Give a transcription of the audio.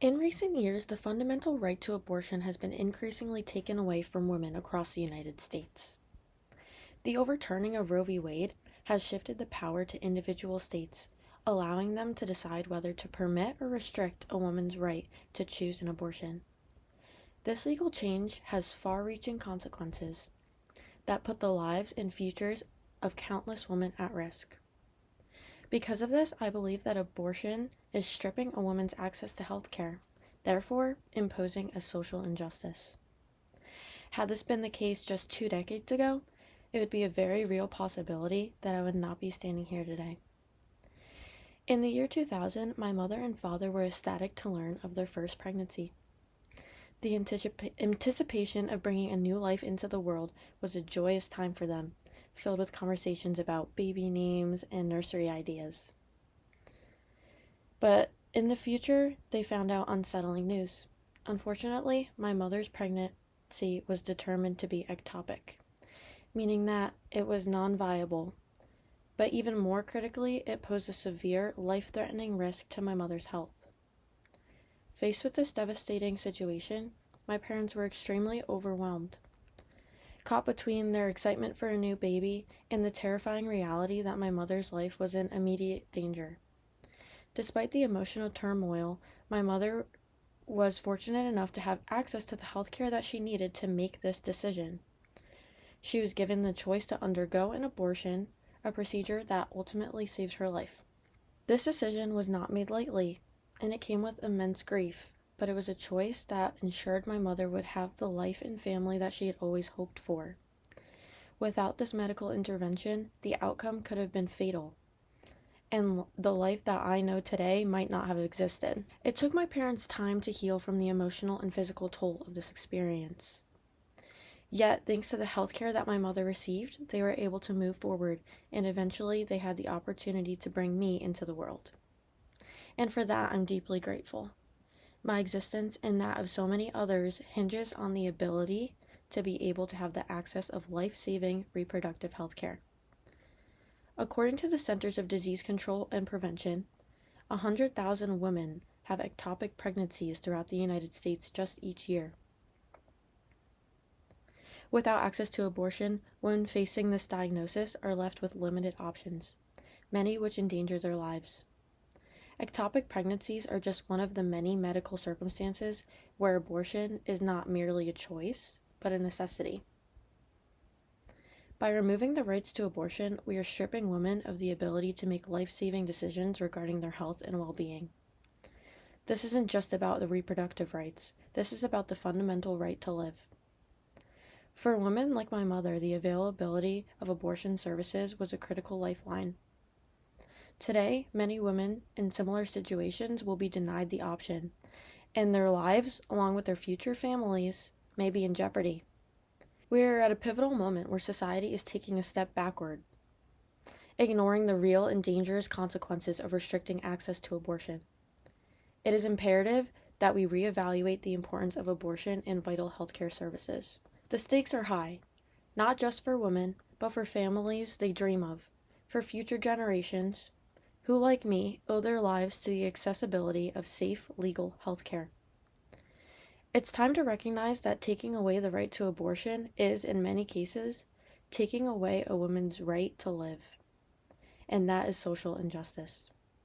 In recent years, the fundamental right to abortion has been increasingly taken away from women across the United States. The overturning of Roe v. Wade has shifted the power to individual states, allowing them to decide whether to permit or restrict a woman's right to choose an abortion. This legal change has far-reaching consequences that put the lives and futures of countless women at risk. Because of this, I believe that abortion is stripping a woman's access to health care, therefore imposing a social injustice. Had this been the case just 2 decades ago, it would be a very real possibility that I would not be standing here today. In the year 2000, my mother and father were ecstatic to learn of their first pregnancy. The anticipation of bringing a new life into the world was a joyous time for them, filled with conversations about baby names and nursery ideas. But in the future, they found out unsettling news. Unfortunately, my mother's pregnancy was determined to be ectopic, meaning that it was non-viable. But even more critically, it posed a severe, life-threatening risk to my mother's health. Faced with this devastating situation, my parents were extremely overwhelmed. Caught between their excitement for a new baby and the terrifying reality that my mother's life was in immediate danger. Despite the emotional turmoil, my mother was fortunate enough to have access to the health care that she needed to make this decision. She was given the choice to undergo an abortion, a procedure that ultimately saved her life. This decision was not made lightly, and it came with immense grief. But it was a choice that ensured my mother would have the life and family that she had always hoped for. Without this medical intervention, the outcome could have been fatal, and the life that I know today might not have existed. It took my parents time to heal from the emotional and physical toll of this experience. Yet, thanks to the healthcare that my mother received, they were able to move forward, and eventually they had the opportunity to bring me into the world. And for that, I'm deeply grateful. My existence and that of so many others hinges on the ability to be able to have the access of life-saving reproductive health care. According to the Centers of Disease Control and Prevention, 100,000 women have ectopic pregnancies throughout the United States just each year. Without access to abortion, women facing this diagnosis are left with limited options, many which endanger their lives. Ectopic pregnancies are just one of the many medical circumstances where abortion is not merely a choice, but a necessity. By removing the rights to abortion, we are stripping women of the ability to make life-saving decisions regarding their health and well-being. This isn't just about the reproductive rights. This is about the fundamental right to live. For women like my mother, the availability of abortion services was a critical lifeline. Today, many women in similar situations will be denied the option, and their lives, along with their future families, may be in jeopardy. We are at a pivotal moment where society is taking a step backward, ignoring the real and dangerous consequences of restricting access to abortion. It is imperative that we reevaluate the importance of abortion in vital healthcare services. The stakes are high, not just for women, but for families they dream of, for future generations, who, like me, owe their lives to the accessibility of safe, legal health care. It's time to recognize that taking away the right to abortion is, in many cases, taking away a woman's right to live, and that is social injustice.